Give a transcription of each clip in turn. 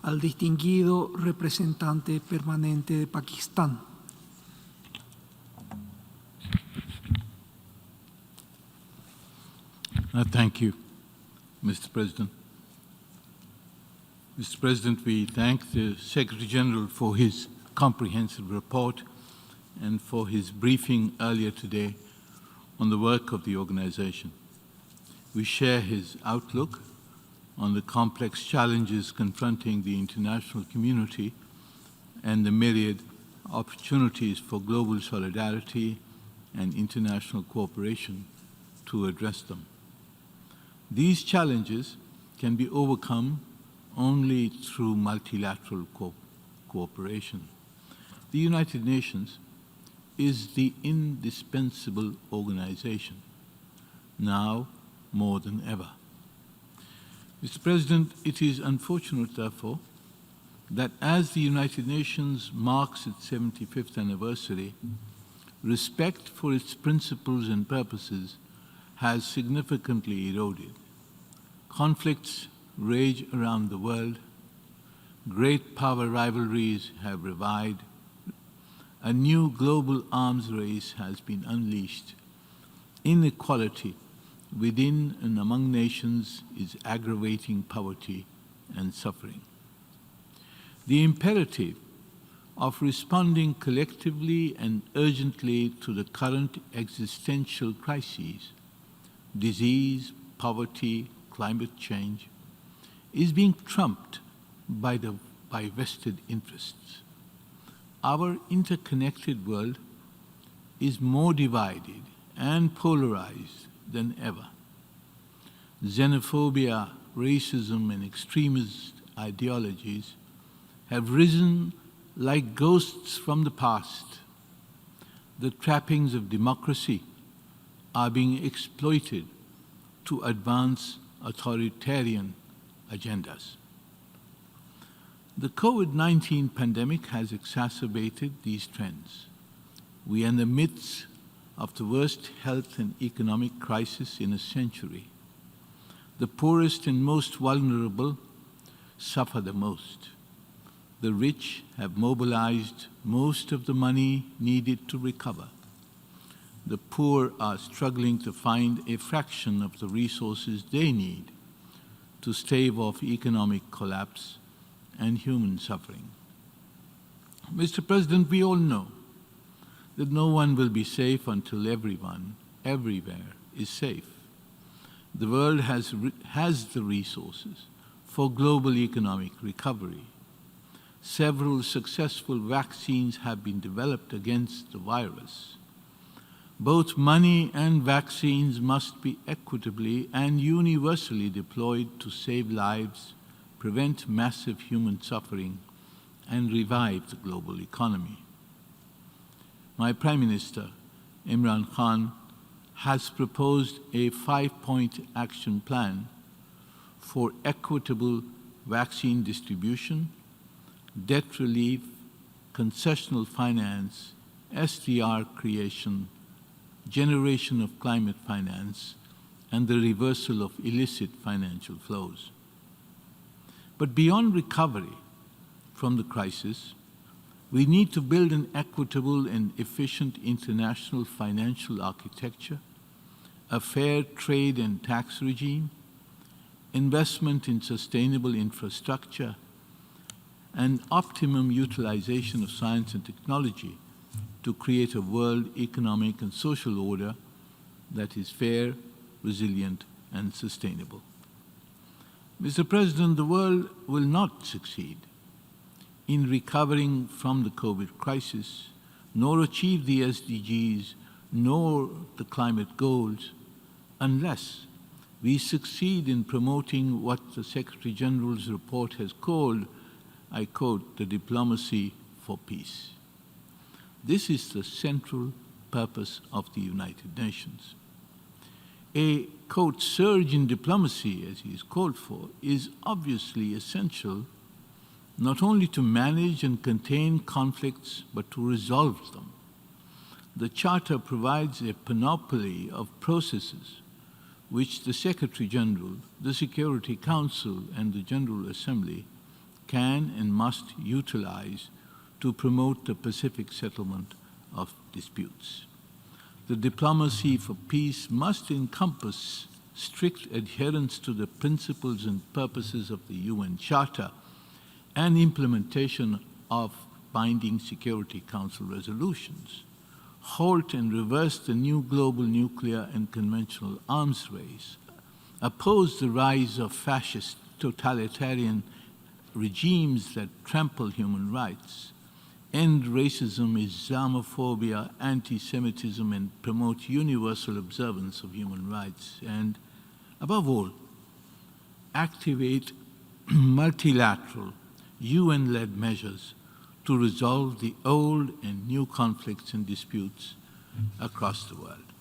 al distinguido representante permanente de Pakistán. Thank you, Mr. President. Mr. President, we thank the Secretary General for his comprehensive report and for his briefing earlier today on the work of the organization. We share his outlook on the complex challenges confronting the international community and the myriad opportunities for global solidarity and international cooperation to address them. These challenges can be overcome only through multilateral cooperation. The United Nations is the indispensable organization, now more than ever. Mr. President, it is unfortunate, therefore, that as the United Nations marks its 75th anniversary, respect for its principles and purposes has significantly eroded. Conflicts rage around the world. Great power rivalries have revived. A new global arms race has been unleashed. Inequality within and among nations is aggravating poverty and suffering. The imperative of responding collectively and urgently to the current existential crises, disease, poverty, climate change, is being trumped by vested interests. Our interconnected world is more divided and polarized than ever. Xenophobia, racism, and extremist ideologies have risen like ghosts from the past. The trappings of democracy are being exploited to advance authoritarian agendas. The COVID-19 pandemic has exacerbated these trends. We are in the midst of the worst health and economic crisis in a century. The poorest and most vulnerable suffer the most. The rich have mobilized most of the money needed to recover. The poor are struggling to find a fraction of the resources they need to stave off economic collapse and human suffering. Mr. President, we all know that no one will be safe until everyone, everywhere, is safe. The world has the resources for global economic recovery. Several successful vaccines have been developed against the virus. Both money and vaccines must be equitably and universally deployed to save lives, prevent massive human suffering, and revive the global economy. My Prime Minister, Imran Khan, has proposed a 5-point action plan for equitable vaccine distribution, debt relief, concessional finance, SDR creation, generation of climate finance, and the reversal of illicit financial flows. But beyond recovery from the crisis, we need to build an equitable and efficient international financial architecture, a fair trade and tax regime, investment in sustainable infrastructure, and optimum utilization of science and technology to create a world economic and social order that is fair, resilient, and sustainable. Mr. President, the world will not succeed in recovering from the COVID crisis, nor achieve the SDGs, nor the climate goals, unless we succeed in promoting what the Secretary General's report has called, I quote, the diplomacy for peace. This is the central purpose of the United Nations. A, quote, surge in diplomacy, as he is called for, is obviously essential not only to manage and contain conflicts, but to resolve them. The Charter provides a panoply of processes which the Secretary General, the Security Council, and the General Assembly can and must utilize to promote the pacific settlement of disputes. The diplomacy for peace must encompass strict adherence to the principles and purposes of the UN Charter and implementation of binding Security Council resolutions, halt and reverse the new global nuclear and conventional arms race, oppose the rise of fascist totalitarian regimes that trample human rights, end racism, Islamophobia, anti-Semitism, and promote universal observance of human rights, and above all, activate multilateral, UN-led measures to resolve the old and new conflicts and disputes across the world.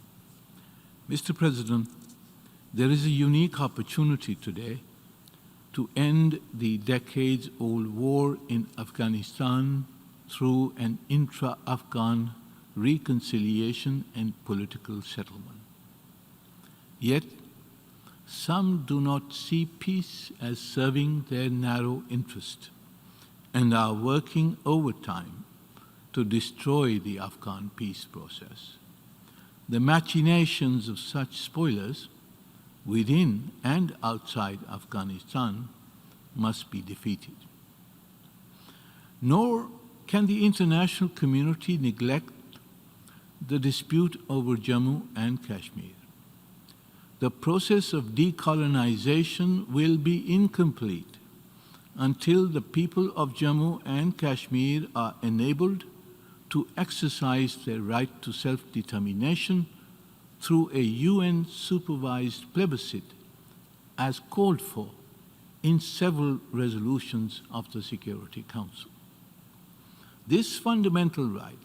Mr. President, there is a unique opportunity today to end the decades-old war in Afghanistan through an intra-Afghan reconciliation and political settlement. Yet, some do not see peace as serving their narrow interest and are working overtime to destroy the Afghan peace process. The machinations of such spoilers within and outside Afghanistan must be defeated. Nor can the international community neglect the dispute over Jammu and Kashmir. The process of decolonization will be incomplete until the people of Jammu and Kashmir are enabled to exercise their right to self-determination through a UN-supervised plebiscite as called for in several resolutions of the Security Council. This fundamental right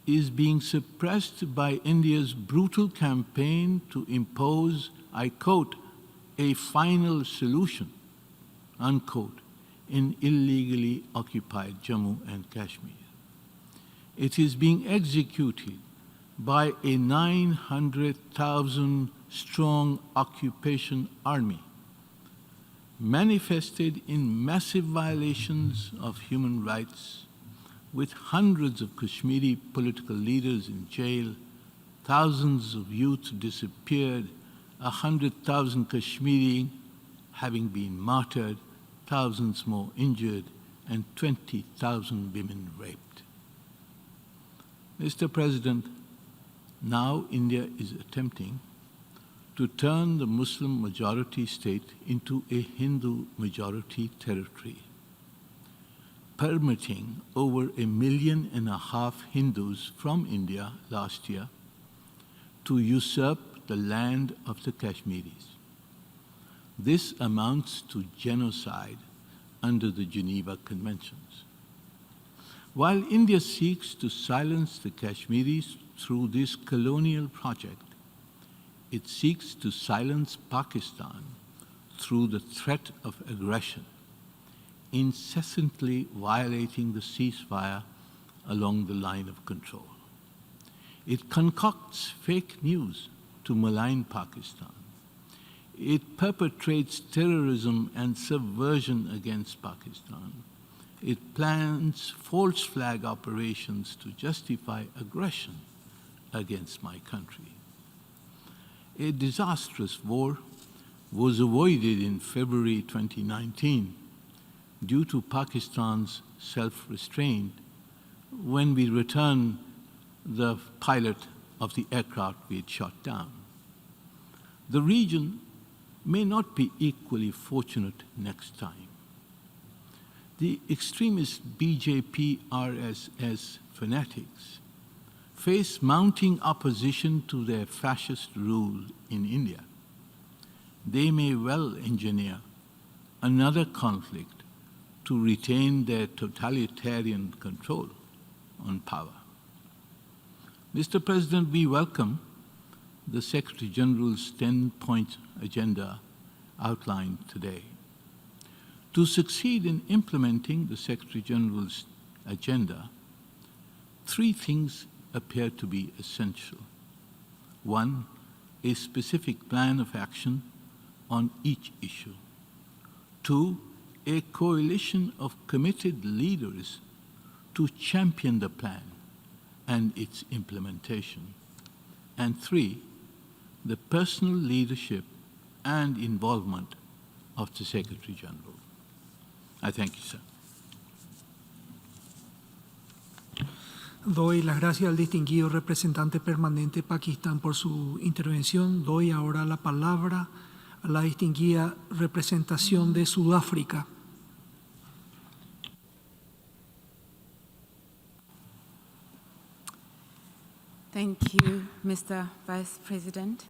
is being suppressed by India's brutal campaign to impose, I quote, a final solution, unquote, in illegally occupied Jammu and Kashmir. It is being executed by a 900,000 strong occupation army, manifested in massive violations of human rights, with hundreds of Kashmiri political leaders in jail, thousands of youth disappeared, 100,000 Kashmiri having been martyred, thousands more injured, and 20,000 women raped. Mr. President, now India is attempting to turn the Muslim majority state into a Hindu majority territory, permitting over 1.5 million Hindus from India last year to usurp the land of the Kashmiris. This amounts to genocide under the Geneva Conventions. While India seeks to silence the Kashmiris through this colonial project, it seeks to silence Pakistan through the threat of aggression, incessantly violating the ceasefire along the line of control. It concocts fake news to malign Pakistan. It perpetrates terrorism and subversion against Pakistan. It plans false flag operations to justify aggression against my country. A disastrous war was avoided in February 2019 due to Pakistan's self-restraint when we returned the pilot of the aircraft we had shot down. The region may not be equally fortunate next time. The extremist BJP RSS fanatics face mounting opposition to their fascist rule in India. They may well engineer another conflict to retain their totalitarian control on power. Mr. President, we welcome the Secretary General's 10-point agenda outlined today. To succeed in implementing the Secretary General's agenda, 3 things appear to be essential. 1, a specific plan of action on each issue. 2, a coalition of committed leaders to champion the plan and its implementation. And 3, the personal leadership and involvement of the Secretary General. I thank you, sir. Doy las gracias al distinguido representante permanente de Pakistán por su intervención. Doy ahora la palabra a la distinguida representación de Sudáfrica. Thank you, Mr. Vice President.